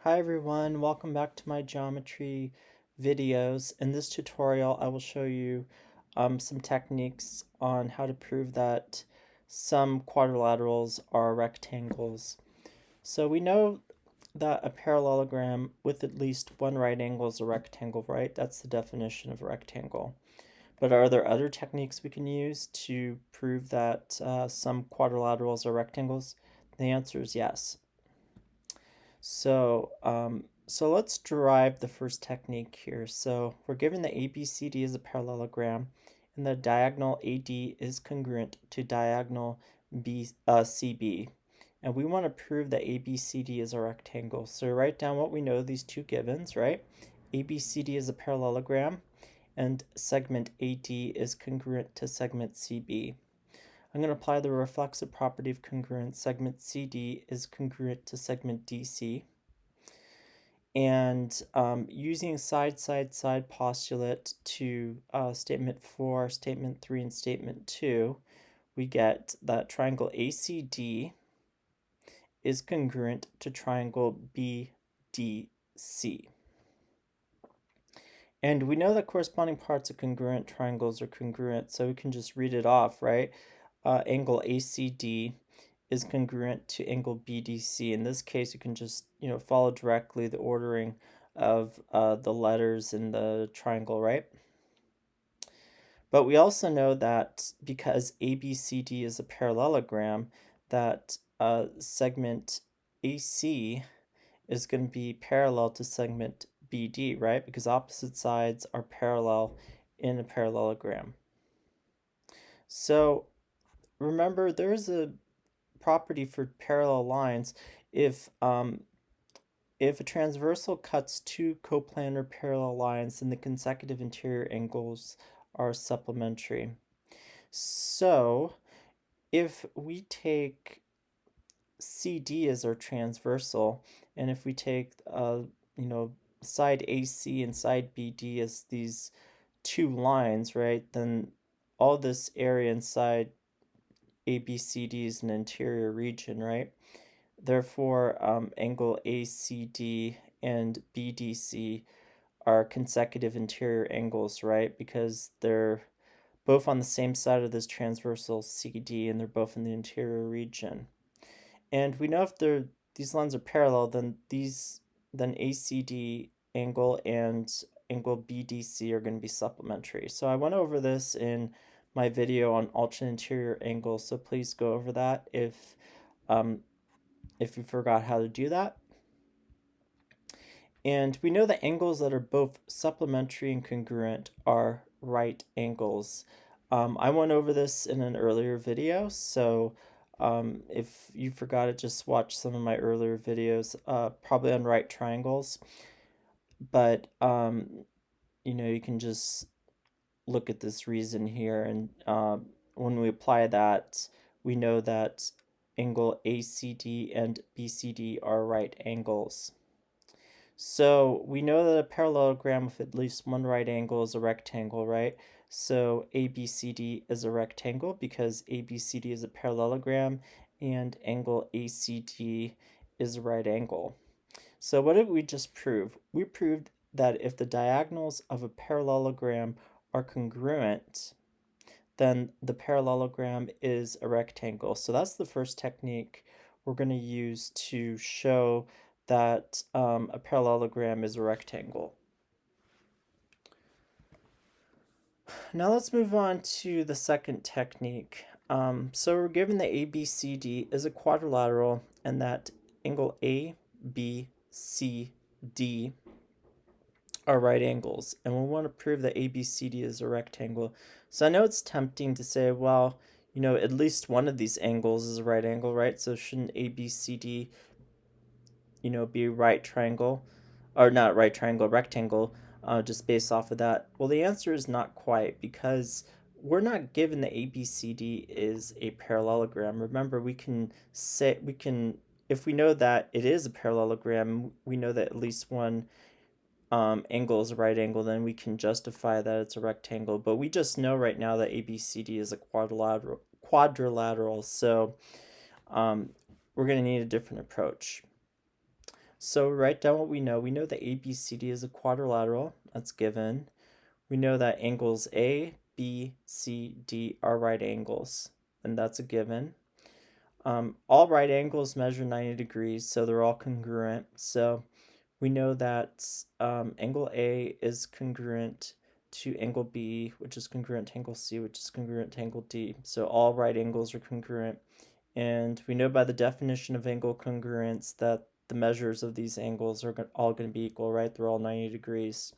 Hi everyone, welcome back to my geometry videos. In this tutorial I will show you some techniques on how to prove that some quadrilaterals are rectangles. So we know that a parallelogram with at least one right angle is a rectangle, right? That's the definition of a rectangle. But are there other techniques we can use to prove that some quadrilaterals are rectangles? The answer is yes. So let's derive the first technique here. So we're given that ABCD is a parallelogram, and the diagonal AD is congruent to diagonal CB. And we want to prove that ABCD is a rectangle. So write down what we know of these two givens, right? ABCD is a parallelogram, and segment AD is congruent to segment CB. I'm going to apply the reflexive property of congruence. Segment CD is congruent to segment DC. And using side postulate to statement 4, statement 3, and statement 2, we get that triangle ACD is congruent to triangle BDC. And we know that corresponding parts of congruent triangles are congruent, so we can just read it off, right? Angle ACD is congruent to angle BDC. In this case, you can just follow directly the ordering of the letters in the triangle, right? But we also know that because ABCD is a parallelogram, that segment AC is going to be parallel to segment BD, right? Because opposite sides are parallel in a parallelogram. So remember, there's a property for parallel lines. If a transversal cuts two coplanar parallel lines, then the consecutive interior angles are supplementary. So if we take CD as our transversal, and if we take side AC and side BD as these two lines, right, then all this area inside ABCD is an interior region, right? Therefore, angle ACD and BDC are consecutive interior angles, right? Because they're both on the same side of this transversal CD and they're both in the interior region. And we know if these lines are parallel, then ACD angle and angle BDC are going to be supplementary. So I went over this in my video on alternate interior angles, so please go over that if you forgot how to do that. And we know that angles that are both supplementary and congruent are right angles. I went over this in an earlier video, so if you forgot it, just watch some of my earlier videos, probably on right triangles. But you can just look at this reason here, and when we apply that, we know that angle ACD and BCD are right angles. So we know that a parallelogram with at least one right angle is a rectangle, right? So ABCD is a rectangle because ABCD is a parallelogram and angle ACD is a right angle. So what did we just prove? We proved that if the diagonals of a parallelogram are congruent, then the parallelogram is a rectangle. So that's the first technique we're going to use to show that a parallelogram is a rectangle. Now let's move on to the second technique. So we're given that ABCD is a quadrilateral and that angle ABCD are right angles, and we want to prove that ABCD is a rectangle. So I know it's tempting to say, well, at least one of these angles is a right angle, right? So shouldn't ABCD, be right triangle, or not right triangle, rectangle, just based off of that? Well, the answer is not quite, because we're not given that ABCD is a parallelogram. Remember, if we know that it is a parallelogram, we know that at least one angle is a right angle, then we can justify that it's a rectangle. But we just know right now that ABCD is a quadrilateral, so we're going to need a different approach. So write down what we know. We know that ABCD is a quadrilateral. That's given. We know that angles A, B, C, D are right angles, and that's a given. All right angles measure 90 degrees, so they're all congruent. So we know that angle A is congruent to angle B, which is congruent to angle C, which is congruent to angle D. So all right angles are congruent. And we know by the definition of angle congruence that the measures of these angles are all going to be equal, right? They're all 90 degrees.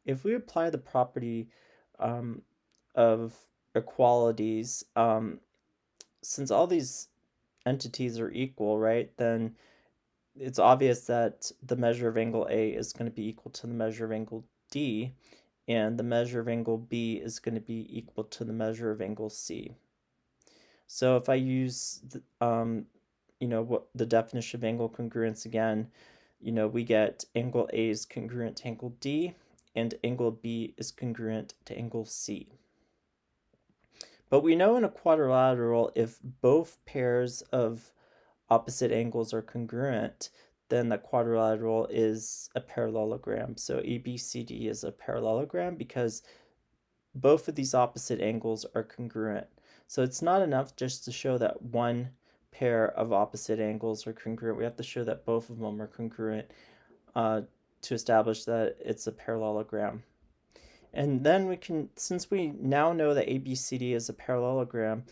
If we apply the property um, of equalities, since all these entities are equal, right, then it's obvious that the measure of angle A is going to be equal to the measure of angle D, and the measure of angle B is going to be equal to the measure of angle C. So if I use what the definition of angle congruence again, we get angle A is congruent to angle D, and angle B is congruent to angle C. But we know in a quadrilateral, if both pairs of opposite angles are congruent, then the quadrilateral is a parallelogram. So ABCD is a parallelogram because both of these opposite angles are congruent. So it's not enough just to show that one pair of opposite angles are congruent. We have to show that both of them are congruent to establish that it's a parallelogram. And then we can, since we now know that ABCD is a parallelogram,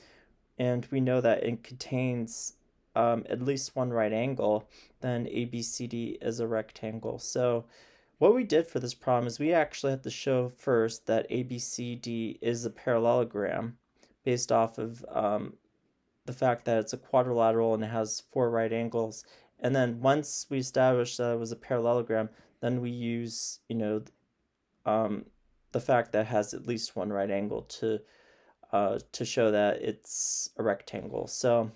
and we know that it contains at least one right angle, then ABCD is a rectangle. So what we did for this problem is we actually have to show first that ABCD is a parallelogram based off of the fact that it's a quadrilateral and it has four right angles. And then once we establish that it was a parallelogram, then we use, the fact that it has at least one right angle to show that it's a rectangle. So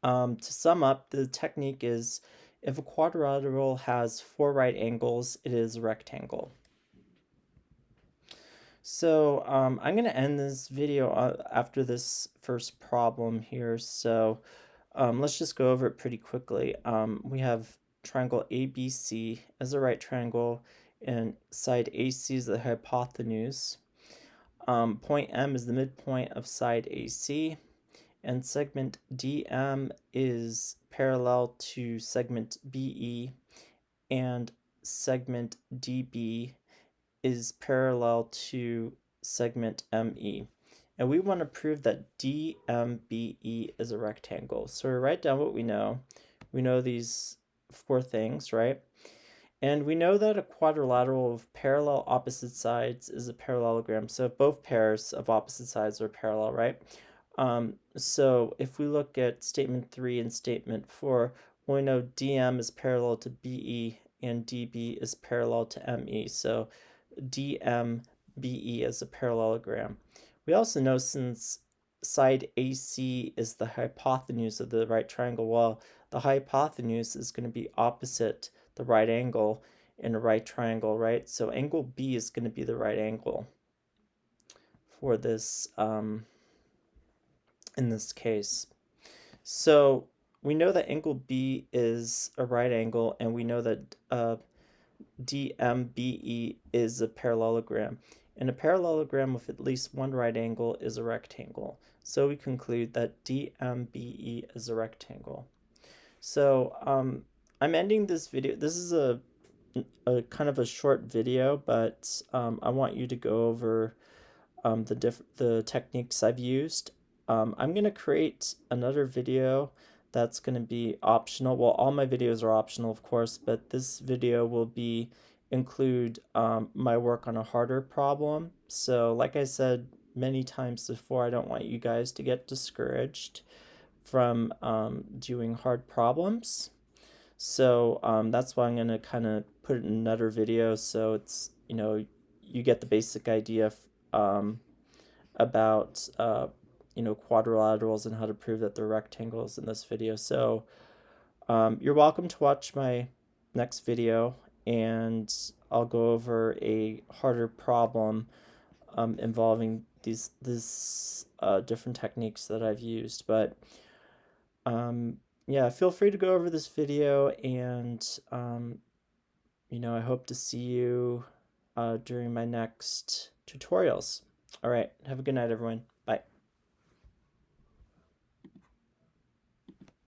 to sum up, the technique is if a quadrilateral has four right angles, it is a rectangle. So I'm going to end this video after this first problem here. So let's just go over it pretty quickly. We have triangle ABC as a right triangle, and side AC is the hypotenuse. Point M is the midpoint of side AC, and segment DM is parallel to segment BE, and segment DB is parallel to segment ME. And we want to prove that DMBE is a rectangle. So we write down what we know. We know these four things, right? And we know that a quadrilateral of parallel opposite sides is a parallelogram. So both pairs of opposite sides are parallel, right? So if we look at statement 3 and statement 4, we know DM is parallel to BE and DB is parallel to ME. So DMBE is a parallelogram. We also know since side AC is the hypotenuse of the right triangle, well, the hypotenuse is going to be opposite the right angle in a right triangle, right? So angle B is going to be the right angle for this in this case. So we know that angle B is a right angle, and we know that DMBE is a parallelogram. And a parallelogram with at least one right angle is a rectangle. So we conclude that DMBE is a rectangle. So I'm ending this video. This is a kind of a short video, but I want you to go over the techniques I've used. I'm going to create another video that's going to be optional. Well, all my videos are optional, of course, but this video will include my work on a harder problem. So like I said many times before, I don't want you guys to get discouraged from doing hard problems. So that's why I'm going to kind of put it in another video, so it's, you get the basic idea about quadrilaterals and how to prove that they're rectangles in this video. So you're welcome to watch my next video, and I'll go over a harder problem involving these different techniques that I've used. But yeah, feel free to go over this video, and I hope to see you during my next tutorials. All right, have a good night, everyone. Bye.